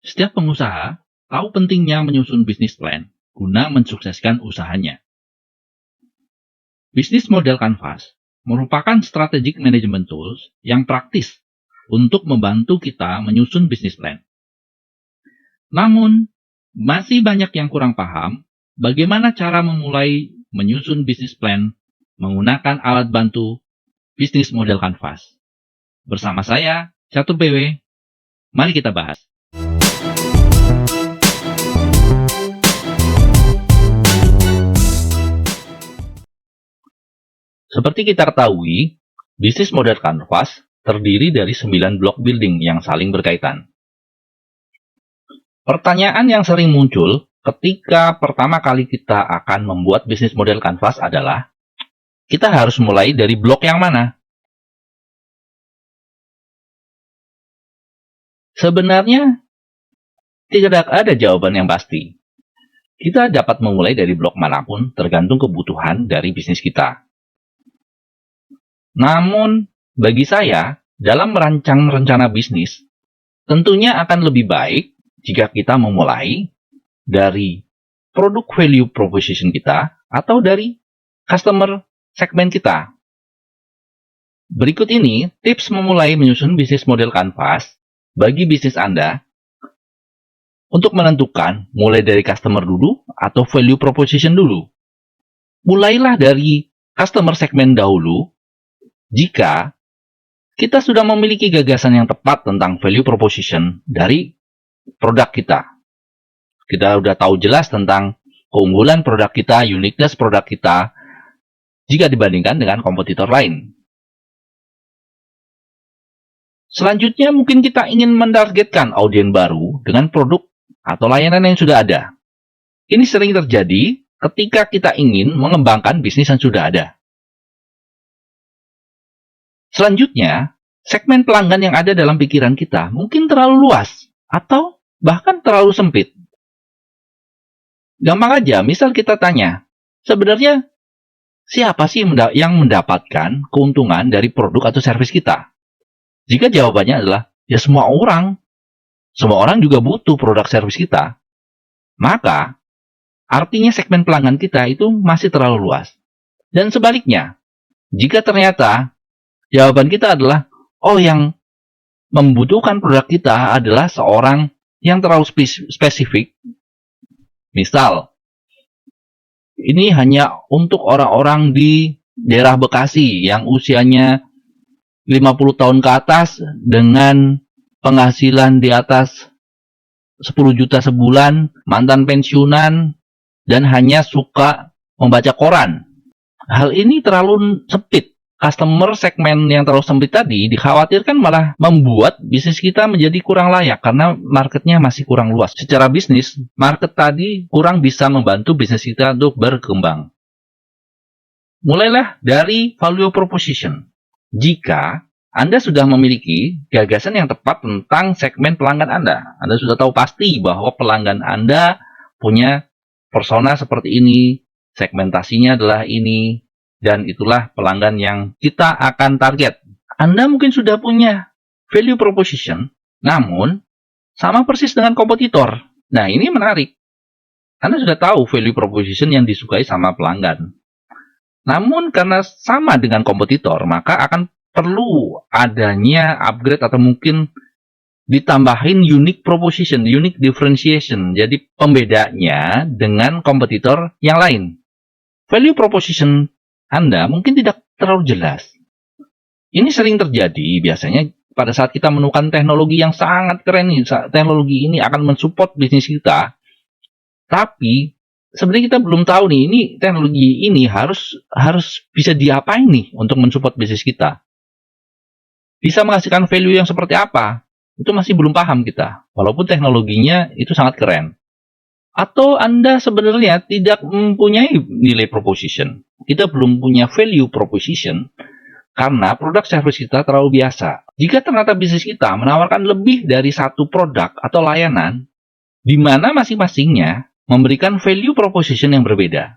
Setiap pengusaha tahu pentingnya menyusun bisnis plan guna mensukseskan usahanya. Bisnis model Canvas merupakan strategic management tools yang praktis untuk membantu kita menyusun bisnis plan. Namun, masih banyak yang kurang paham bagaimana cara memulai menyusun bisnis plan menggunakan alat bantu bisnis model Canvas. Bersama saya, Catur BW, mari kita bahas. Seperti kita ketahui, bisnis model Canvas terdiri dari 9 blok building yang saling berkaitan. Pertanyaan yang sering muncul ketika pertama kali kita akan membuat bisnis model Canvas adalah, kita harus mulai dari blok yang mana? Sebenarnya, tidak ada jawaban yang pasti. Kita dapat memulai dari blok manapun tergantung kebutuhan dari bisnis kita. Namun, bagi saya, dalam merancang rencana bisnis, tentunya akan lebih baik jika kita memulai dari produk value proposition kita atau dari customer segmen kita. Berikut ini tips memulai menyusun bisnis model Canvas bagi bisnis Anda untuk menentukan mulai dari customer dulu atau value proposition dulu. Mulailah dari customer segmen dahulu jika kita sudah memiliki gagasan yang tepat tentang value proposition dari produk kita. Kita sudah tahu jelas tentang keunggulan produk kita, uniqueness produk kita, jika dibandingkan dengan kompetitor lain. Selanjutnya, mungkin kita ingin mentargetkan audiens baru dengan produk atau layanan yang sudah ada. Ini sering terjadi ketika kita ingin mengembangkan bisnis yang sudah ada. Selanjutnya, segmen pelanggan yang ada dalam pikiran kita mungkin terlalu luas atau bahkan terlalu sempit. Gampang aja, misal kita tanya, sebenarnya siapa sih yang mendapatkan keuntungan dari produk atau servis kita? Jika jawabannya adalah, ya semua orang. Semua orang juga butuh produk servis kita. Maka, artinya segmen pelanggan kita itu masih terlalu luas. Dan sebaliknya, jika ternyata jawaban kita adalah, oh yang membutuhkan produk kita adalah seorang yang terlalu spesifik. Misal, ini hanya untuk orang-orang di daerah Bekasi yang usianya 50 tahun ke atas dengan penghasilan di atas 10 juta sebulan, mantan pensiunan, dan hanya suka membaca koran. Hal ini terlalu sempit. Customer segmen yang terlalu sempit tadi dikhawatirkan malah membuat bisnis kita menjadi kurang layak karena marketnya masih kurang luas. Secara bisnis, market tadi kurang bisa membantu bisnis kita untuk berkembang. Mulailah dari value proposition. Jika Anda sudah memiliki gagasan yang tepat tentang segmen pelanggan Anda sudah tahu pasti bahwa pelanggan Anda punya persona seperti ini, segmentasinya adalah ini, dan itulah pelanggan yang kita akan target. Anda mungkin sudah punya value proposition, namun sama persis dengan kompetitor. Nah, ini menarik. Anda sudah tahu value proposition yang disukai sama pelanggan. Namun karena sama dengan kompetitor, maka akan perlu adanya upgrade atau mungkin ditambahin unique proposition, unique differentiation. Jadi pembedanya dengan kompetitor yang lain. Value proposition Anda mungkin tidak terlalu jelas. Ini sering terjadi biasanya pada saat kita menemukan teknologi yang sangat keren nih. Teknologi ini akan mensupport bisnis kita. Tapi sebenarnya kita belum tahu nih, ini teknologi ini harus bisa diapain nih untuk mensupport bisnis kita. Bisa menghasilkan value yang seperti apa? Itu masih belum paham kita. Walaupun teknologinya itu sangat keren. Atau Anda sebenarnya tidak mempunyai nilai proposition. Kita belum punya value proposition karena produk service kita terlalu biasa. Jika ternyata bisnis kita menawarkan lebih dari satu produk atau layanan, di mana masing-masingnya memberikan value proposition yang berbeda.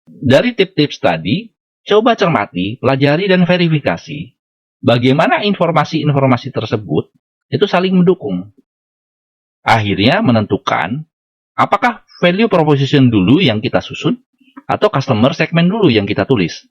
Dari tips-tips tadi, coba cermati, pelajari, dan verifikasi bagaimana informasi-informasi tersebut itu saling mendukung. akhirnya menentukan apakah value proposition dulu yang kita susun atau customer segment dulu yang kita tulis.